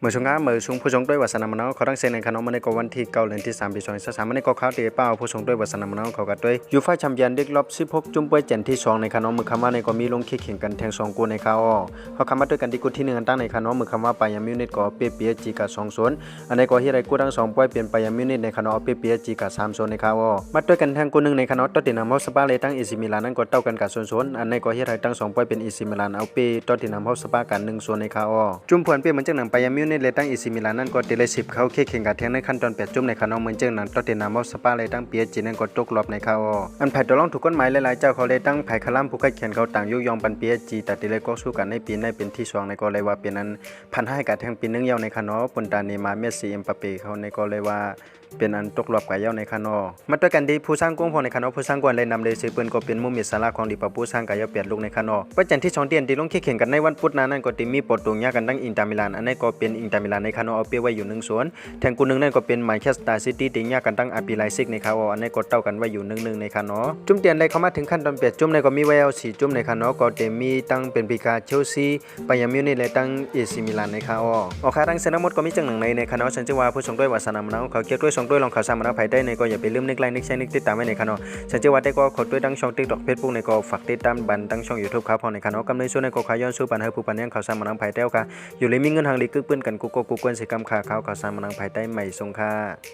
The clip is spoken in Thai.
เมื่อช่วงงานเมื่อช่วงผู้ชงด้วยวัฒนมโนเขาตั้งเซนในคณะมันในกวันที่เก้าเดือนที่3 ปี 2023มันในก็ข่าวที่เป้าผู้ชงด้วยวัฒนมโนเขากัดด้วยยูฟ่าแชมเปี้ยนลีกรอบ16จุ่มป่วยเจนที่2ในคณะมือคำว่าในก็มีลงคิกแข่งกันแทง2กูในข่าวเขาคำว่าด้วยกันที่กูที่1ตั้งในคณะมือคำว่าไปยามิวนิตก็เปียจีกับ2-0อันในก็ที่ไรกูทั้ง2ป่วยเปลี่ยนไปยามิวนิตในคณะเปียจีกับ3-0ในข่าวมาด้วยกันแทงกู1ในคณะตอตินามฮอสปาเลยตั้งเอซิมิลานนั้นก็เต้ากันกับ0-0อันในก็ที่ไรตั้ง2ป่วยเป็นเอซิมิลานเอาเปียตอตินามฮอสปากัน1-0ในข่าวจุ่มผลเปียเหมือนจังหนังไปยามิวนิตเลยตั้งเอซิมิลานนั้นก็เลย10เขาแข่งกันแทงในขั้นตอน8จุ่มในคณะเหมือนเจ้านั้นตอตินามอสปาเลยตั้งเปียจีนั้นก็ตกรอบในข่าวอันไผ่ตกลงถูกกฎหมายหลายๆเจ้าเขาเลยตั้งไผ่คลัมผู้ใกล้เคียงเขาต่างยุยองปันเปียจีแต่ติเลยก็สู้กันในปีในเป็นที่2ในก็เลยว่าเป็นนั้นพันให้กับแทงปีนึงยาวในคณะปนตานีมาเมสซี่เอ็มปาเป้เขาในก็เลยว่าเป็นอันตกรอบกับยาวในคณะมาด้วยกันที่ผู้สร้างกงพงในคณะผู้สร้างกวนเลยนำเลยซื้อปืนก็เป็นมุมิสาระของดิปผู้สร้างกับยาวเปลี่ยนลูกในคณะประจันที่2เดือนที่ลงแข่งกันในวันพุธนั้นก็ติมีปอดตรงยากันตั้งอินเตอร์มิลานอันนี้ก็เป็นอินเตอร์มิลานในคณะเอาเปียไว้อยู่1-0แทงกูนึงนั่นก็เป็นแมนเชสเตอร์ซิตี้ติงยากันตั้งอาร์ปีไลซิกในคณะอันนี้ก็เต้ากันไว้อยู่1-1ในคณะจุ่มเตียนเลยเข้ามาถึงขั้นตอน8จุ่มในก็มีไว้เอา4จุ่มในคณะก็เตมีตั้งเป็นพิกาเชลซีไปยามิวนิเลยตั้งเอซิมิลานในคณะออกค่าตั้งเซนต์มดก็มีจังหนึ่งในคณะฉันจะว่าผู้ชงด้วยวาสนามน้ำเขาเกี่ยวด้วยชงด้วยลองข่าวสารมาภายได้ในก็อย่าไปลืมนึกไลค์นึกแชร์นึกติดตามไว้ในคณะฉันจะว่าได้ก็ขอด้วยตั้งช่อง TikTok Facebook ในก็ฝากติดตามบันตั้งช่อง YouTube ครับพอในคณะกำเนิดช่วยในก็ขย้อนสู้ปันให้ผู้ปันยังข่าวสารมาน้ำภายได้ค่ะอยู่เลยมีเงินทางลีกึกปื้นกันกูโกกูกวนสิกรรมข่าวข่าวสารมาน้ำภายได้ใหม่ทรงค่ะ